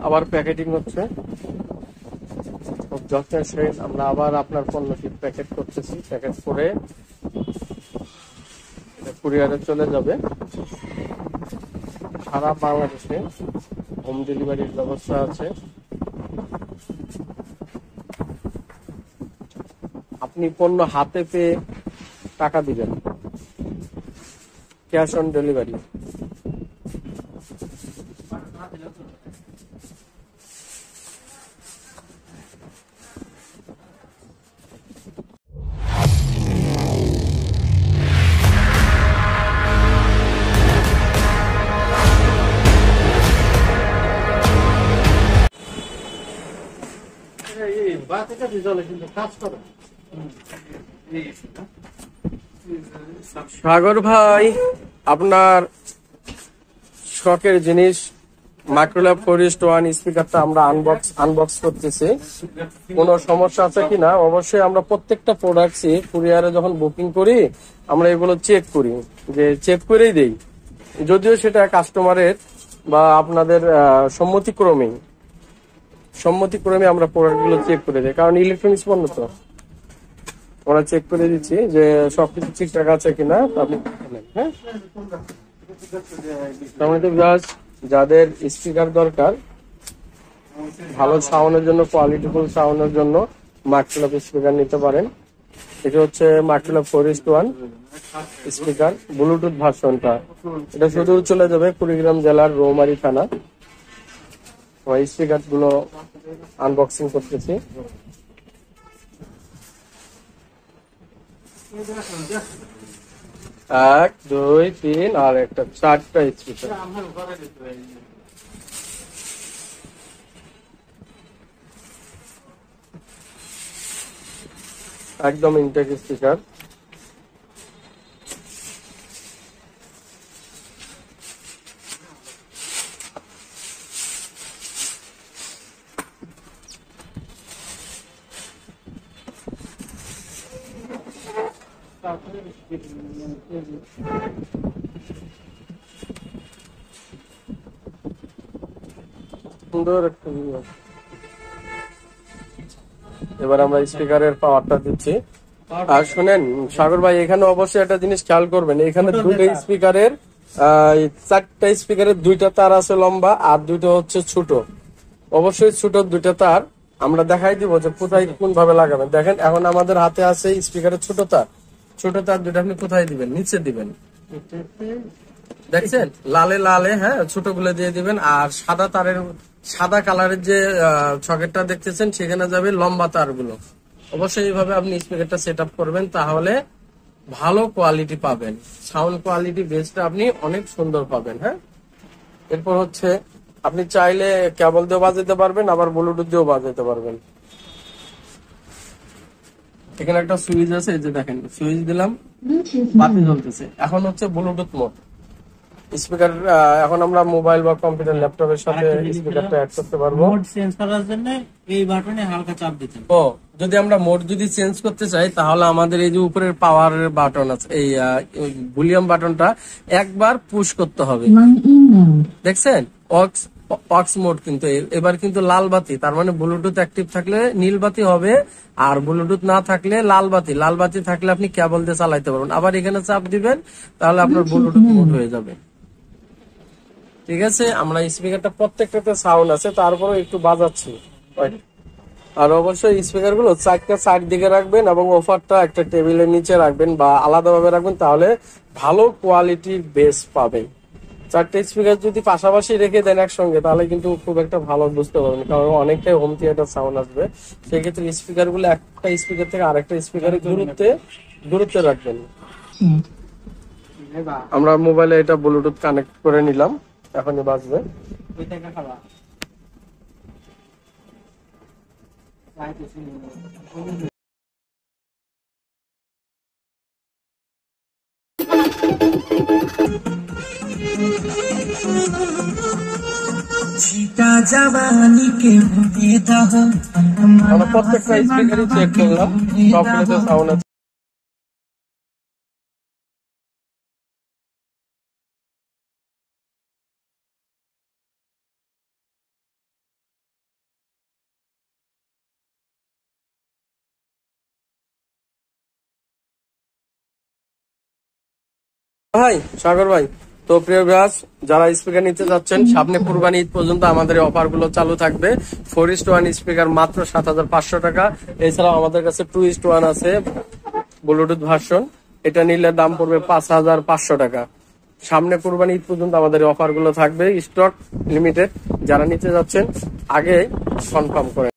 আবার প্যাকেটিং হচ্ছে, খুব যত্নের সহিত আমরা আবার আপনার পণ্যটি প্যাকেট করতেছি। প্যাকেট করে কুরিয়ারে চলে যাবে। সারা বাংলাদেশে হোম ডেলিভারির ব্যবস্থা আছে। আপনি পণ্য হাতে পেয়ে টাকা দিবেন, ক্যাশ অন ডেলিভারি। সাগর ভাই, আপনার শখের জিনিস মাইক্রোল্যাব ফরেস্ট ওয়ান স্পিকারটা আমরা আনবক্স করতেছি। কোনো সমস্যা আছে কিনা অবশ্যই আমরা প্রত্যেকটা প্রোডাক্টসই কুরিয়ারে যখন বুকিং করি আমরা এগুলো চেক করি, যে চেক করেই দেই, যদিও সেটা কাস্টমারের বা আপনাদের সম্মতিক্রমে আমরা প্রোডাক্টগুলো চেক করে দিই, কারণ ইলেকট্রনিক্স পণ্য তো আমরা চেক করে দিচ্ছি যে সবকিছু ঠিকঠাক আছে কিনা। আপনি হ্যাঁ, যাদের স্পিকার দরকার ভালো সাউন্ডের জন্য, কোয়ালিটিফুল সাউন্ডের জন্য মাইক্রোল্যাব স্পিকার নিতে পারেন। এটা হচ্ছে Microlab forest one speaker, Bluetooth ভার্সনটা। এটা শুধু চলে যাবে কুড়িগ্রাম জেলার রৌমারী থানা। স্পিকার গুলো আনবক্সিং করতেছি। 1 2 3 আর একটা 4টা স্পিকার। একদম ইনটেক স্পিকার। সুন্দর একটা ভিউ। এবার আমরা স্পিকারের পাওয়ারটা দিচ্ছি। আর শুনেন সাগর ভাই, এখানে অবশ্যই একটা জিনিস খেয়াল করবেন, এখানে দুটো স্পিকারের 4টা স্পিকারের 2টা তার আছে লম্বা আর 2টা হচ্ছে ছোট। অবশ্যই ছোট 2টা তার আমরা দেখাই দিব যে কোথায় কোন ভাবে লাগাবেন। দেখেন এখন আমাদের হাতে আছে স্পিকারের ছোট তার। ছোট তার 2টা আপনি কোথায় দিবেন? নিচে দিবেন, দেখছেন লালে লালে, হ্যাঁ ছোট গুলো দিয়ে দিবেন। আর সাদা কালারের যে সকেটটা দেখতেছেন সেখানে যাবে লম্বা তার গুলো। অবশ্যই এইভাবে আপনি স্পিকারটা সেট আপ করবেন, তাহলে ভালো কোয়ালিটি পাবেন, সাউন্ড কোয়ালিটি বেসটা আপনি অনেক সুন্দর পাবেন। হ্যাঁ, এরপর হচ্ছে আপনি চাইলে কেবল দিয়েও বাজাতে পারবেন, আবার ব্লুটুথ দিয়েও বাজাতে পারবেন। এখানে একটা সুইচ আছে, এই যে দেখেন সুইচ দিলাম, বাতি জ্বলতেছে। এখন হচ্ছে ব্লুটুথ মোড স্পিকার। এখন আমরা মোবাইল বা কম্পিউটার ল্যাপটপের সাথে স্পিকারটা অ্যাড করতে পারবো। মোড চেঞ্জ করার জন্য এই বাটনে হালকা চাপ দিতে হবে। ও যদি আমরা মোড চেঞ্জ করতে চাই তাহলে আমাদের এই যে উপরের পাওয়ার বাটন আছে, এই ভলিউম বাটনটা একবার পুশ করতে হবে। দেখছেন অক্স মোড কিন্তু এবার কিন্তু লাল বাতি, তার মানে ব্লুটুথ অ্যাক্টিভ থাকলে নীল বাতি হবে, আর ব্লুটুথ না থাকলে লাল বাতি। লাল বাতি থাকলে আপনি কেবল দিয়ে চালাইতে পারবেন। আবার এখানে চাপ দিবেন, তাহলে আপনার ব্লুটুথ মোড হয়ে যাবে। ঠিক আছে, আমরা স্পিকারটা প্রত্যেকটাতে সাউন্ড আছে, তারপরে একটু বাজাচ্ছি। আর অবশ্যই স্পিকার গুলো 4টা সাইড দিকে রাখবেন এবং অফারটা একটা টেবিলের নিচে রাখবেন বা আলাদাভাবে রাখবেন, তাহলে ভালো কোয়ালিটির বেস পাবেন। 4টে স্পিকার যদি পাশাপাশি রেখে দেন একসঙ্গে, তাহলে কিন্তু খুব একটা ভালো বুঝতে পারবেন, কারণ অনেকটাই হোম থিয়েটার সাউন্ড আসবে। সেক্ষেত্রে স্পিকার গুলো একটা স্পিকার থেকে আরেকটা স্পিকারের দূরত্বে রাখবেন। আমরা মোবাইলে এটা ব্লুটুথ কানেক্ট করে নিলাম, এখনই বাজবে। আমরা প্রত্যেকটা স্পিকারই চেক করলাম, সবগুলোতে সাউন্ড আছে। ভাই সাগর ভাই, তো প্রিয় ভিউয়ার্স, যারা স্পিকার নিতে যাচ্ছেন সামনে কুরবানি ঈদ পর্যন্ত আমাদের অফার গুলো চালু থাকবে। 4:1 স্পিকার মাত্র 7,500 টাকা। এছাড়াও আমাদের কাছে 2:1 আছে ব্লুটুথ ভার্সন, এটা নিলে দাম পড়বে 5,500 টাকা। সামনে কুরবানি ঈদ পর্যন্ত আমাদের অফার গুলো থাকবে, স্টক লিমিটেড। যারা নিতে যাচ্ছেন আগে কনফার্ম করে